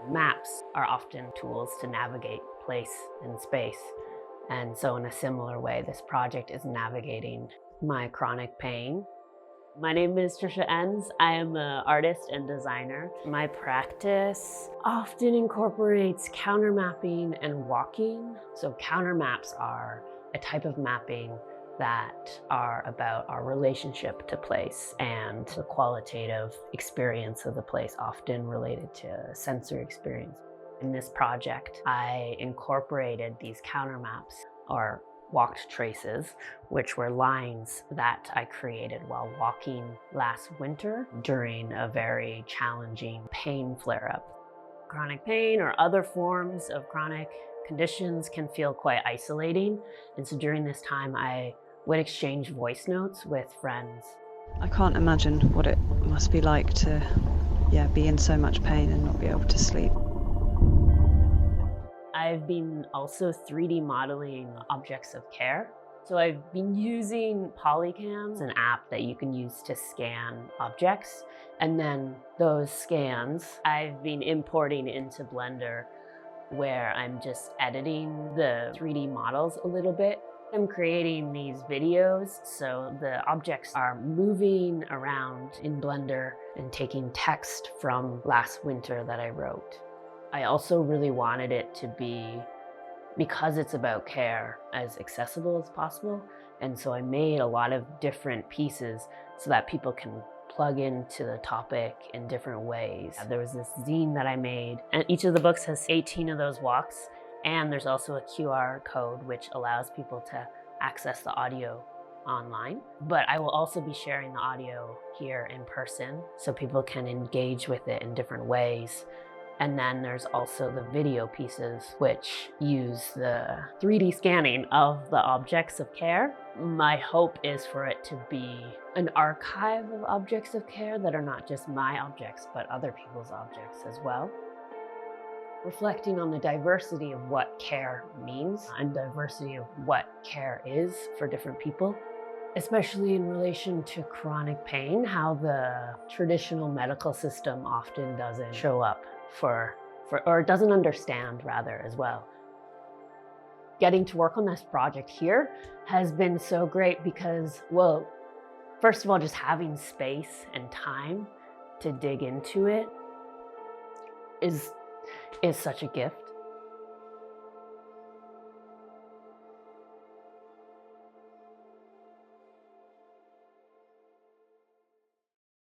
Maps are often tools to navigate place and space. And so in a similar way, this project is navigating my chronic pain. My name is Trisha Enns. I am an artist and designer. My practice often incorporates counter mapping and walking. So counter maps are a type of mapping that are about our relationship to place and the qualitative experience of the place, often related to sensory experience. In this project, I incorporated these counter maps, or walked traces, which were lines that I created while walking last winter during a very challenging pain flare-up. Chronic pain or other forms of chronic conditions can feel quite isolating, and so during this time I would exchange voice notes with friends. I can't imagine what it must be like to be in so much pain and not be able to sleep. I've been also 3D modeling objects of care. So I've been using Polycams, an app that you can use to scan objects. And then those scans I've been importing into Blender, where I'm just editing the 3D models a little bit. I'm creating these videos, so the objects are moving around in Blender and taking text from last winter that I wrote. I also really wanted it to be, because it's about care, as accessible as possible. And so I made a lot of different pieces so that people can plug into the topic in different ways. There was this zine that I made, and each of the books has 18 of those walks. And there's also a QR code which allows people to access the audio online. But I will also be sharing the audio here in person so people can engage with it in different ways. And then there's also the video pieces which use the 3D scanning of the objects of care. My hope is for it to be an archive of objects of care that are not just my objects, but other people's objects as well. Reflecting on the diversity of what care means and diversity of what care is for different people, especially in relation to chronic pain, how the traditional medical system often doesn't show up or doesn't understand rather as well. Getting to work on this project here has been so great because, well, first of all, just having space and time to dig into it is such a gift.